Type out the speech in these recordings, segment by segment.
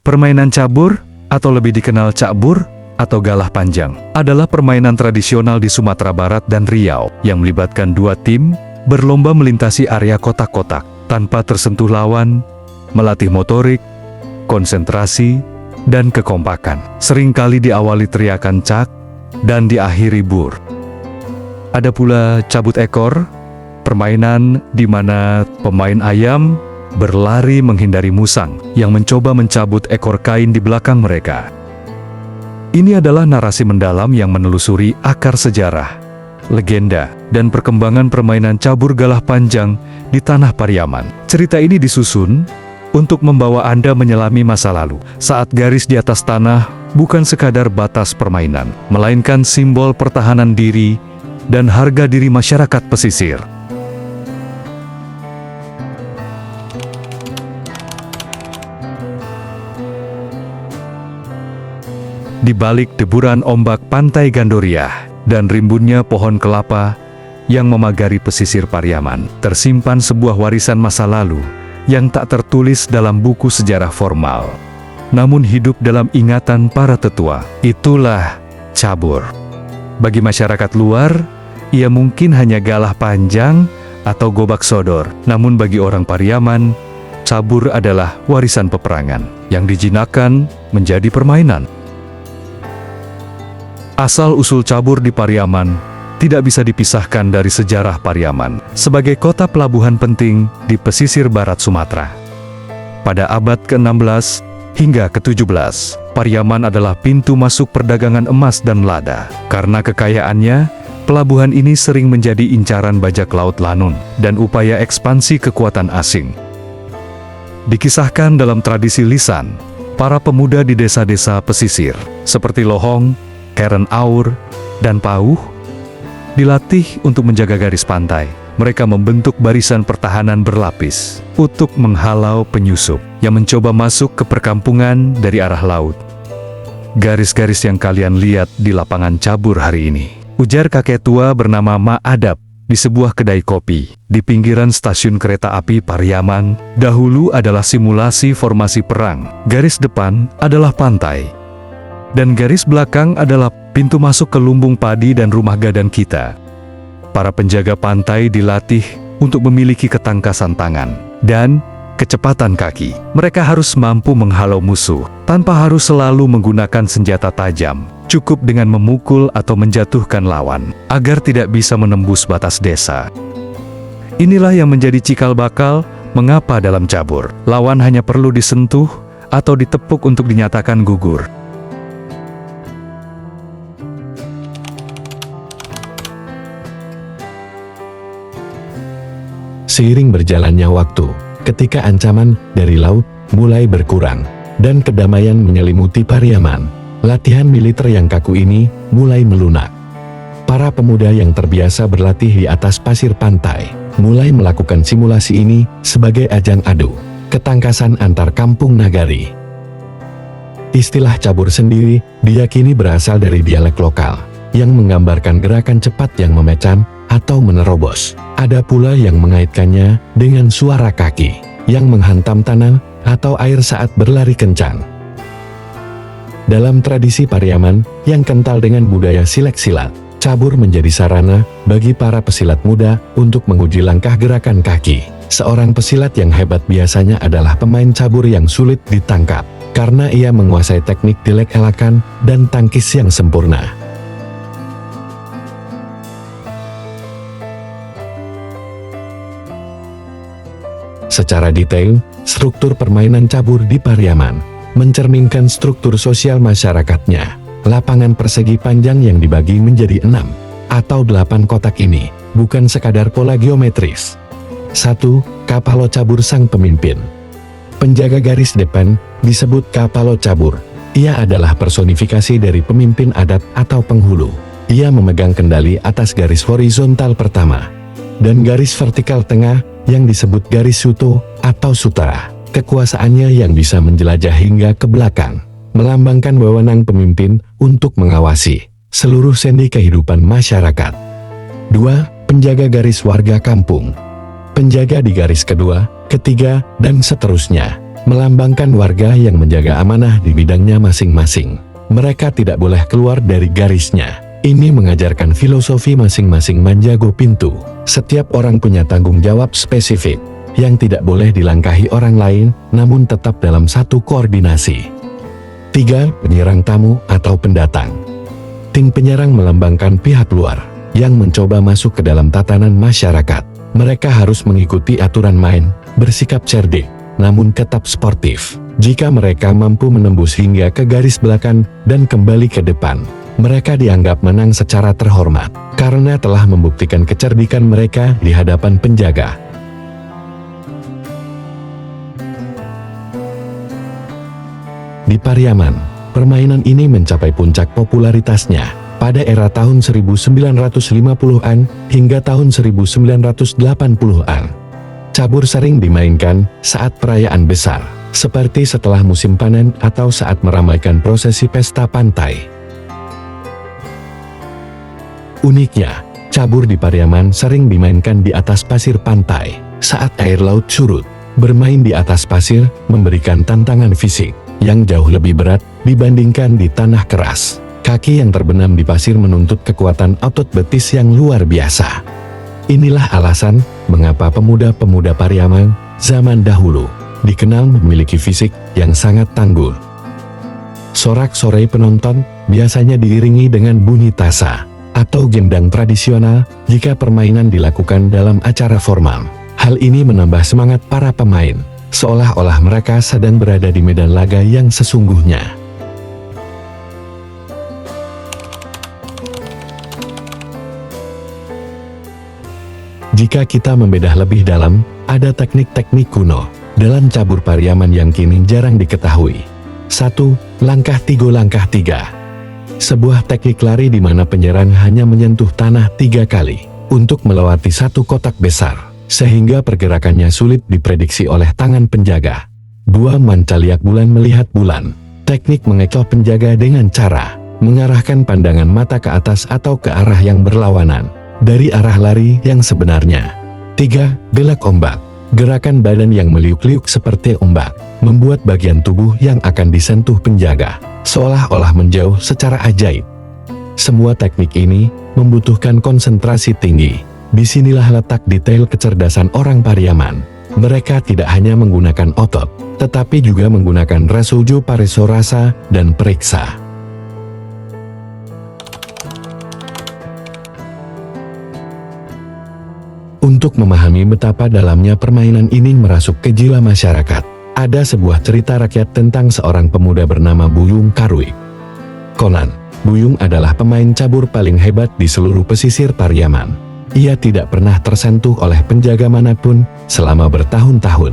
Permainan cabur, atau lebih dikenal cakbur, atau galah panjang, adalah permainan tradisional di Sumatera Barat dan Riau yang melibatkan dua tim berlomba melintasi area kotak-kotak tanpa tersentuh lawan, melatih motorik, konsentrasi, dan kekompakan. Seringkali diawali teriakan cak dan diakhiri bur. Ada pula cabut ekor, permainan di mana pemain ayam berlari menghindari musang yang mencoba mencabut ekor kain di belakang mereka. Ini adalah narasi mendalam yang menelusuri akar sejarah, legenda, dan perkembangan permainan cabur galah panjang di tanah Pariaman. Cerita ini disusun untuk membawa Anda menyelami masa lalu, saat garis di atas tanah bukan sekadar batas permainan, melainkan simbol pertahanan diri dan harga diri masyarakat pesisir. Di balik deburan ombak pantai Gandoria dan rimbunnya pohon kelapa yang memagari pesisir Pariaman, tersimpan sebuah warisan masa lalu yang tak tertulis dalam buku sejarah formal, namun hidup dalam ingatan para tetua. Itulah cabur. Bagi masyarakat luar, ia mungkin hanya galah panjang atau gobak sodor, namun bagi orang Pariaman, cabur adalah warisan peperangan yang dijinakkan menjadi permainan. Asal-usul cabur di Pariaman tidak bisa dipisahkan dari sejarah Pariaman sebagai kota pelabuhan penting di pesisir barat Sumatera. Pada abad ke-16 hingga ke-17, Pariaman adalah pintu masuk perdagangan emas dan lada. Karena kekayaannya, pelabuhan ini sering menjadi incaran bajak laut Lanun dan upaya ekspansi kekuatan asing. Dikisahkan dalam tradisi lisan, para pemuda di desa-desa pesisir, seperti Lohong, Keren Aur, dan Pauh, dilatih untuk menjaga garis pantai. Mereka membentuk barisan pertahanan berlapis untuk menghalau penyusup yang mencoba masuk ke perkampungan dari arah laut. Garis-garis yang kalian lihat di lapangan cabur hari ini, ujar kakek tua bernama Ma Adap di sebuah kedai kopi di pinggiran stasiun kereta api Pariaman, dahulu adalah simulasi formasi perang. Garis depan adalah pantai, dan garis belakang adalah pintu masuk ke lumbung padi dan rumah gadang kita. Para penjaga pantai dilatih untuk memiliki ketangkasan tangan dan kecepatan kaki. Mereka harus mampu menghalau musuh tanpa harus selalu menggunakan senjata tajam. Cukup dengan memukul atau menjatuhkan lawan agar tidak bisa menembus batas desa. Inilah yang menjadi cikal bakal mengapa dalam cabur, lawan hanya perlu disentuh atau ditepuk untuk dinyatakan gugur. Seiring berjalannya waktu, ketika ancaman dari laut mulai berkurang dan kedamaian menyelimuti Pariaman, latihan militer yang kaku ini mulai melunak. Para pemuda yang terbiasa berlatih di atas pasir pantai mulai melakukan simulasi ini sebagai ajang adu ketangkasan antar kampung nagari. Istilah cabur sendiri diyakini berasal dari dialek lokal yang menggambarkan gerakan cepat yang memecan atau menerobos. Ada pula yang mengaitkannya dengan suara kaki yang menghantam tanah atau air saat berlari kencang. Dalam tradisi Pariaman yang kental dengan budaya silek-silat, cabur menjadi sarana bagi para pesilat muda untuk menguji langkah gerakan kaki. Seorang pesilat yang hebat biasanya adalah pemain cabur yang sulit ditangkap, karena ia menguasai teknik dilek-elakan dan tangkis yang sempurna. Secara detail, struktur permainan cabur di Pariaman mencerminkan struktur sosial masyarakatnya. Lapangan persegi panjang yang dibagi menjadi 6 atau 8 kotak ini bukan sekadar pola geometris. 1. Kapalo cabur sang pemimpin. Penjaga garis depan disebut kapalo cabur. Ia adalah personifikasi dari pemimpin adat atau penghulu. Ia memegang kendali atas garis horizontal pertama dan garis vertikal tengah yang disebut garis suto atau sutra. Kekuasaannya yang bisa menjelajah hingga ke belakang, melambangkan wewenang pemimpin untuk mengawasi seluruh sendi kehidupan masyarakat. 2. Penjaga garis warga kampung. Penjaga di garis kedua, ketiga, dan seterusnya melambangkan warga yang menjaga amanah di bidangnya masing-masing. Mereka tidak boleh keluar dari garisnya. Ini mengajarkan filosofi masing-masing menjaga pintu. Setiap orang punya tanggung jawab spesifik yang tidak boleh dilangkahi orang lain, namun tetap dalam satu koordinasi. 3. Penyerang tamu atau pendatang. Tim penyerang melambangkan pihak luar yang mencoba masuk ke dalam tatanan masyarakat. Mereka harus mengikuti aturan main, bersikap cerdik, namun tetap sportif. Jika mereka mampu menembus hingga ke garis belakang dan kembali ke depan, mereka dianggap menang secara terhormat karena telah membuktikan kecerdikan mereka di hadapan penjaga. Di Pariaman, permainan ini mencapai puncak popularitasnya pada era tahun 1950-an hingga tahun 1980-an. Cabur sering dimainkan saat perayaan besar, seperti setelah musim panen atau saat meramaikan prosesi pesta pantai. Uniknya, cabur di Pariaman sering dimainkan di atas pasir pantai saat air laut surut. Bermain di atas pasir memberikan tantangan fisik yang jauh lebih berat dibandingkan di tanah keras. Kaki yang terbenam di pasir menuntut kekuatan otot betis yang luar biasa. Inilah alasan mengapa pemuda-pemuda Pariaman zaman dahulu dikenal memiliki fisik yang sangat tangguh. Sorak-sorai penonton biasanya diiringi dengan bunyi tasa atau gendang tradisional jika permainan dilakukan dalam acara formal. Hal ini menambah semangat para pemain, seolah-olah mereka sedang berada di medan laga yang sesungguhnya. Jika kita membedah lebih dalam, ada teknik-teknik kuno dalam cabur Pariaman yang kini jarang diketahui. 1. Langkah 3 langkah 3. Sebuah teknik lari di mana penyerang hanya menyentuh tanah 3 kali untuk melewati satu kotak besar, sehingga pergerakannya sulit diprediksi oleh tangan penjaga. 2. Mancaliak bulan melihat bulan. Teknik mengecoh penjaga dengan cara mengarahkan pandangan mata ke atas atau ke arah yang berlawanan dari arah lari yang sebenarnya. 3. Belak ombak. Gerakan badan yang meliuk-liuk seperti ombak membuat bagian tubuh yang akan disentuh penjaga seolah-olah menjauh secara ajaib. Semua teknik ini membutuhkan konsentrasi tinggi. Disinilah letak detail kecerdasan orang Pariaman. Mereka tidak hanya menggunakan otot, tetapi juga menggunakan rasuju pareso rasa dan periksa. Untuk memahami betapa dalamnya permainan ini merasuk ke jiwa masyarakat, ada sebuah cerita rakyat tentang seorang pemuda bernama Buyung Karuik. Konon, Buyung adalah pemain cabur paling hebat di seluruh pesisir Pariaman. Ia tidak pernah tersentuh oleh penjaga manapun selama bertahun-tahun.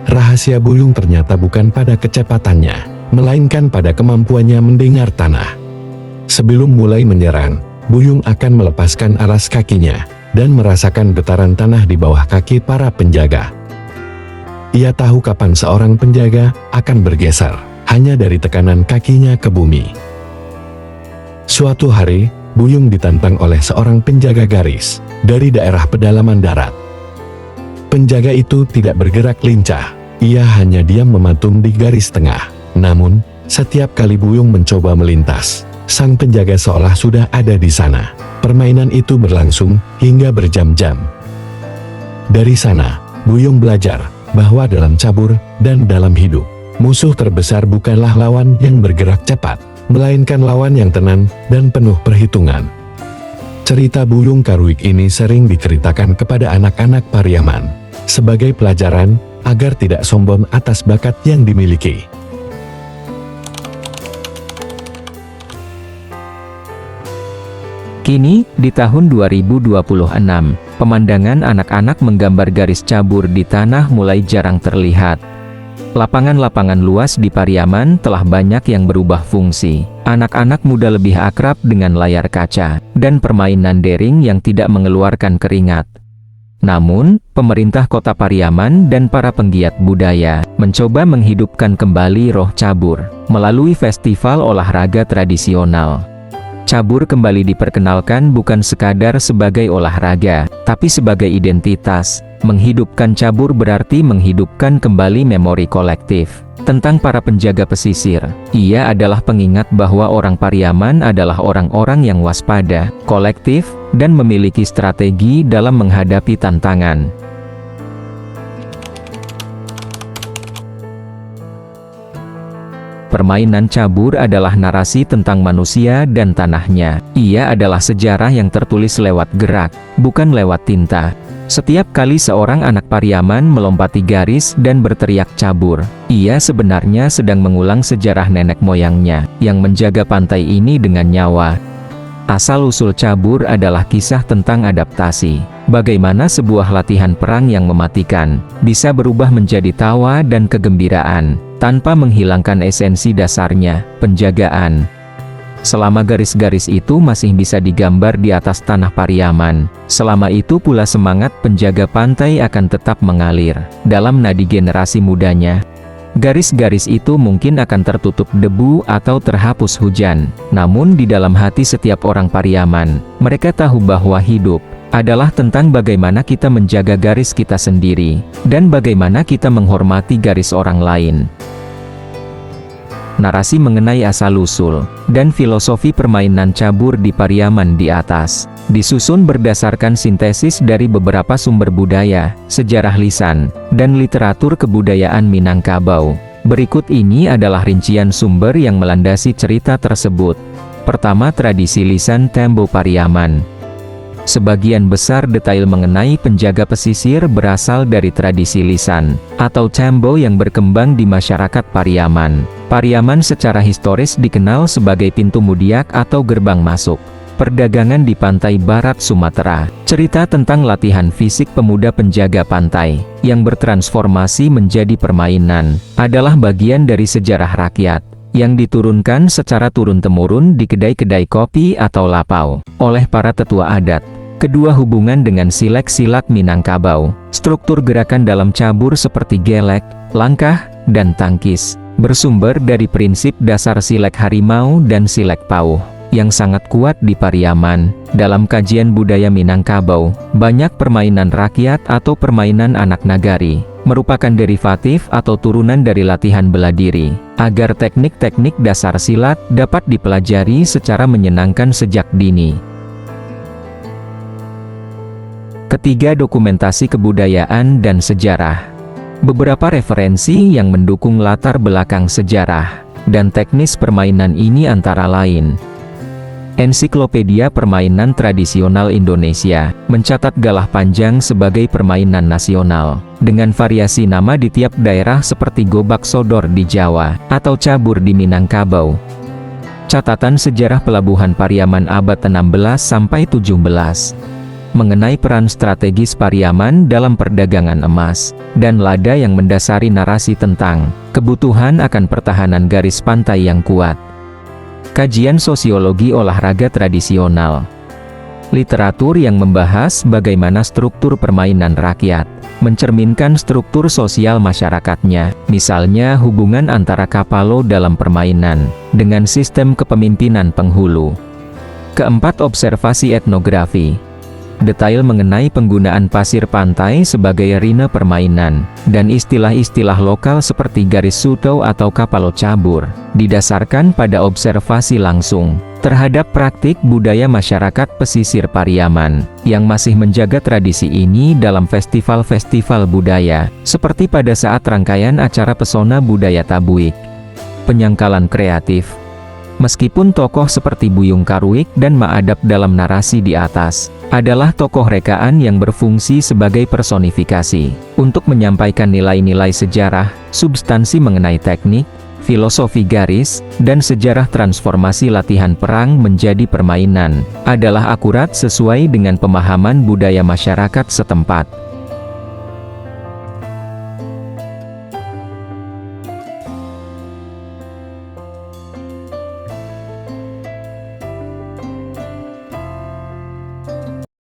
Rahasia Buyung ternyata bukan pada kecepatannya, melainkan pada kemampuannya mendengar tanah. Sebelum mulai menyerang, Buyung akan melepaskan alas kakinya dan merasakan getaran tanah di bawah kaki para penjaga. Ia tahu kapan seorang penjaga akan bergeser, hanya dari tekanan kakinya ke bumi. Suatu hari, Buyung ditantang oleh seorang penjaga garis dari daerah pedalaman darat. Penjaga itu tidak bergerak lincah, ia hanya diam mematung di garis tengah. Namun, setiap kali Buyung mencoba melintas, sang penjaga seolah sudah ada di sana. Permainan itu berlangsung hingga berjam-jam. Dari sana, Buyung belajar bahwa dalam cabur dan dalam hidup, musuh terbesar bukanlah lawan yang bergerak cepat, melainkan lawan yang tenang dan penuh perhitungan. Cerita Buyung Karuik ini sering diceritakan kepada anak-anak Pariaman sebagai pelajaran agar tidak sombong atas bakat yang dimiliki. Kini, di tahun 2026, pemandangan anak-anak menggambar garis cabur di tanah mulai jarang terlihat. Lapangan-lapangan luas di Pariaman telah banyak yang berubah fungsi. Anak-anak muda lebih akrab dengan layar kaca dan permainan daring yang tidak mengeluarkan keringat. Namun, pemerintah kota Pariaman dan para penggiat budaya mencoba menghidupkan kembali roh cabur melalui festival olahraga tradisional. Cabur kembali diperkenalkan bukan sekadar sebagai olahraga, tapi sebagai identitas, Menghidupkan cabur berarti menghidupkan kembali memori kolektif tentang para penjaga pesisir. Ia adalah pengingat bahwa orang Pariaman adalah orang-orang yang waspada, kolektif, dan memiliki strategi dalam menghadapi tantangan. Permainan cabur adalah narasi tentang manusia dan tanahnya. Ia adalah sejarah yang tertulis lewat gerak, bukan lewat tinta. Setiap kali seorang anak Pariaman melompati garis dan berteriak cabur, ia sebenarnya sedang mengulang sejarah nenek moyangnya, yang menjaga pantai ini dengan nyawa. Asal-usul cabur adalah kisah tentang adaptasi. Bagaimana sebuah latihan perang yang mematikan, bisa berubah menjadi tawa dan kegembiraan, tanpa menghilangkan esensi dasarnya, penjagaan. Selama garis-garis itu masih bisa digambar di atas tanah Pariaman, selama itu pula semangat penjaga pantai akan tetap mengalir dalam nadi generasi mudanya. Garis-garis itu mungkin akan tertutup debu atau terhapus hujan, namun di dalam hati setiap orang Pariaman, mereka tahu bahwa hidup adalah tentang bagaimana kita menjaga garis kita sendiri, dan bagaimana kita menghormati garis orang lain. Narasi mengenai asal-usul dan filosofi permainan cabur di Pariaman di atas disusun berdasarkan sintesis dari beberapa sumber budaya, sejarah lisan, dan literatur kebudayaan Minangkabau. Berikut ini adalah rincian sumber yang melandasi cerita tersebut. Pertama, tradisi lisan Tembo Pariaman. Sebagian besar detail mengenai penjaga pesisir berasal dari tradisi lisan atau tembo yang berkembang di masyarakat Pariaman. Pariaman secara historis dikenal sebagai pintu mudiak atau gerbang masuk perdagangan di pantai barat Sumatera. Cerita tentang latihan fisik pemuda penjaga pantai yang bertransformasi menjadi permainan adalah bagian dari sejarah rakyat yang diturunkan secara turun-temurun di kedai-kedai kopi atau lapau oleh para tetua adat. Kedua, hubungan dengan silek-silat Minangkabau. Struktur gerakan dalam cabur seperti gelek, langkah, dan tangkis bersumber dari prinsip dasar silek harimau dan silek pauh yang sangat kuat di Pariaman. Dalam kajian budaya Minangkabau, banyak permainan rakyat atau permainan anak nagari merupakan derivatif atau turunan dari latihan bela diri, agar teknik-teknik dasar silat dapat dipelajari secara menyenangkan sejak dini. Ketiga, dokumentasi kebudayaan dan sejarah. Beberapa referensi yang mendukung latar belakang sejarah dan teknis permainan ini antara lain: Ensiklopedia Permainan Tradisional Indonesia mencatat galah panjang sebagai permainan nasional, dengan variasi nama di tiap daerah seperti gobak sodor di Jawa, atau cabur di Minangkabau. Catatan Sejarah Pelabuhan Pariaman abad 16–17 mengenai peran strategis Pariaman dalam perdagangan emas dan lada yang mendasari narasi tentang kebutuhan akan pertahanan garis pantai yang kuat. Kajian Sosiologi Olahraga Tradisional. Literatur yang membahas bagaimana struktur permainan rakyat mencerminkan struktur sosial masyarakatnya, misalnya hubungan antara kapalo dalam permainan dengan sistem kepemimpinan penghulu. Keempat, observasi etnografi. Detail mengenai penggunaan pasir pantai sebagai arena permainan, dan istilah-istilah lokal seperti garis suto atau kapalo cabur, didasarkan pada observasi langsung terhadap praktik budaya masyarakat pesisir Pariaman, yang masih menjaga tradisi ini dalam festival-festival budaya, seperti pada saat rangkaian acara Pesona Budaya Tabuik. Penyangkalan kreatif. Meskipun tokoh seperti Buyung Karuik dan Maadap dalam narasi di atas adalah tokoh rekaan yang berfungsi sebagai personifikasi untuk menyampaikan nilai-nilai sejarah, substansi mengenai teknik, filosofi garis, dan sejarah transformasi latihan perang menjadi permainan, adalah akurat sesuai dengan pemahaman budaya masyarakat setempat.